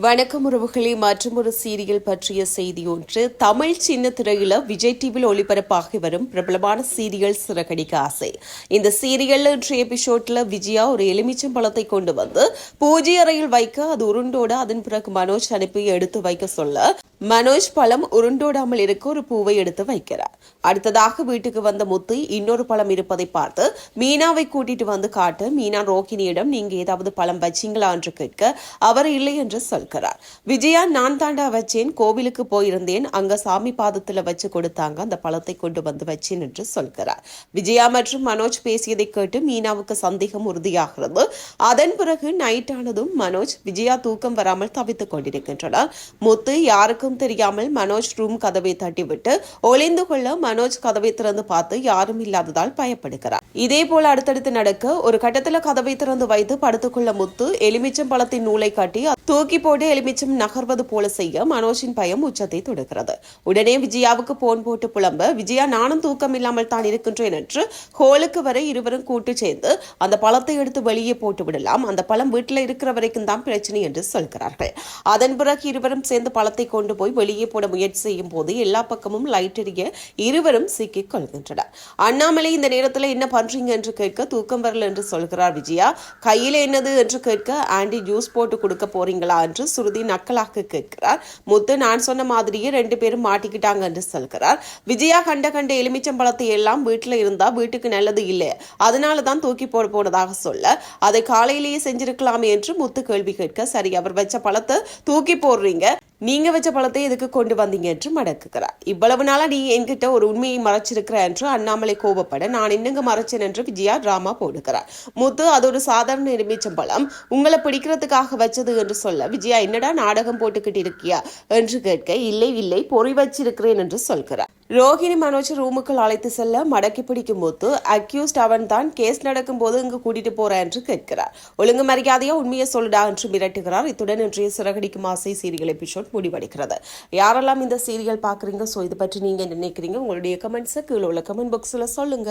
வணக்கம் உறவுகளே, மற்றும் ஒரு சீரியல் பற்றிய செய்தி ஒன்று. தமிழ் சின்ன திரையில விஜய் டிவியில் ஒளிபரப்பாகி வரும் பிரபலமான சீரியல் சிறகடிக்க ஆசை. இந்த சீரியல்ல இன்றைய எபிசோட்ல விஜயா ஒரு எலுமிச்சம் பழத்தை கொண்டு வந்து பூஜை அறையில் வைக்க அது உருண்டோட அதன் பிறகு மனோஜ் அனுப்பி எடுத்து வைக்க சொல்ல மனோஜ் பழம் உருண்டோடாமல் இருக்க ஒரு பூவை எடுத்து வைக்கிறார். அடுத்ததாக வீட்டுக்கு வந்த முத்து இன்னொரு பழம் இருப்பதை பார்த்து மீனாவை கூட்டிட்டு வந்து காட்ட மீனா ரோகிணியிடம் நீங்க ஏதாவது பழம் வச்சீங்களா என்று கேட்க அவர் இல்லை என்று சொல்கிறார். விஜயா நான் தாண்டா வச்சேன், கோவிலுக்கு போயிருந்தேன், அங்க சாமி பாதத்துல வச்சு கொடுத்தாங்க, அந்த பழத்தை கொண்டு வந்து வச்சேன் என்று சொல்கிறார். விஜயா மற்றும் மனோஜ் பேசியதை கேட்டு மீனாவுக்கு சந்தேகம் உறுதியாகிறது. அதன் பிறகு நைட் ஆனதும் மனோஜ் விஜயா தூக்கம் வராமல் தவித்துக் கொண்டிருக்கின்றனர். முத்து யாருக்கும் தெரியாமல் மனோஜ் ரூம் கதவை தட்டிவிட்டு ஒளிந்து கொள்ள மனோஜ் கதவை திறந்து பார்த்து யாரும் இல்லாததால் பயப்படுகிறார். இதே போல அடுத்தடுத்து நடக்க ஒரு கட்டத்தில் கதவை திறந்து வைத்து படுத்துக்கொள்ள முத்து எலுமிச்சம் பழத்தின் நூலை காட்டி தூக்கி போட்டு எலுமிச்சம் நகர்வது போல செய்ய மனோஜின் பயம் உச்சத்தை தொடுகிறது. உடனே விஜயாவுக்கு போன் போட்டு புலம்ப விஜயா நானும் தூக்கம் இல்லாமல் தான் இருக்கின்றேன் என்று ஹோலுக்கு வரை இருவரும் கூட்டு சேர்ந்து அந்த பழத்தை எடுத்து வெளியே போட்டு விடலாம், அந்த பழம் வீட்டில் இருக்கிற வரைக்கும் தான் பிரச்சனை என்று சொல்கிறார்கள். அதன் பிறகு இருவரும் சேர்ந்து பழத்தை கொண்டு போய் வெளியே போட முயற்சி செய்யும் போது எல்லா பக்கமும் லைட் எரிய இருவரும் சிக்கிக் கொள்கின்றனர். அண்ணாமலை இந்த நேரத்தில் என்ன பண்றீங்க என்று கேட்க தூக்கம் வரல என்று சொல்கிறார் விஜயா. கையில என்னது என்று கேட்க ஆண்டி ஜூஸ் போட்டு கொடுக்க போறீங்களா என்று சுருதி நக்கலாக கேட்கிறார். முத்து நான் சொன்ன மாதிரியே 2 பேரும் மாட்டிக்கிட்டாங்க என்று சொல்கிறார். விஜயா கண்ட எலுமிச்சம் பழத்தை எல்லாம் வீட்டுல இருந்தா வீட்டுக்கு நல்லது இல்லை, அதனாலதான் தூக்கி போட போனதாக சொல்ல அதை காலையிலேயே செஞ்சிருக்கலாமே என்று முத்து கேள்வி கேட்க சரி அவர் வச்ச பழத்தை தூக்கி போடுறீங்க, நீங்க வச்ச பழத்தை எதுக்கு கொண்டு வந்தீங்க என்று மடக்குகிறார். இவ்வளவு நாளா நீ என்கிட்ட ஒரு உண்மையை மறைச்சிருக்கிற என்று அண்ணாமலை கோபப்பட நான் என்னங்க மறைச்சேன் என்று விஜயா டிராமா போடுகிறார். முத்து அது ஒரு சாதாரண எலுமிச்சம் பழம், உங்களை பிடிக்கிறதுக்காக வச்சது என்று சொல்ல விஜயா என்னடா நாடகம் போட்டுக்கிட்டு இருக்கியா என்று கேட்க இல்லை பொறி வச்சிருக்கிறேன் என்று சொல்கிறார். ரோஹிணி மனோஜ் ரூமுக்குள் அழைத்து செல்ல மடக்கி பிடிக்கும் முத்து அக்யூஸ்ட் அவன் தான், கேஸ் நடக்கும் போது இங்கு கூட்டிட்டு போற என்று கேட்கிறார். ஒழுங்கு மரியாதையா உண்மையை சொல்லுடா என்று மிரட்டுகிறார். இத்துடன் இன்றைய சிறகடிக்கும் ஆசை சீரியல் எபிசோட் முடிவடைகிறது. யாரெல்லாம் இந்த சீரியல் பாக்குறீங்க, சோ இது பற்றி நீங்க நினைக்கிறீங்க, உங்களுடைய கமெண்ட்ஸை கீழே உள்ள கமெண்ட் பாக்ஸ்ல சொல்லுங்க.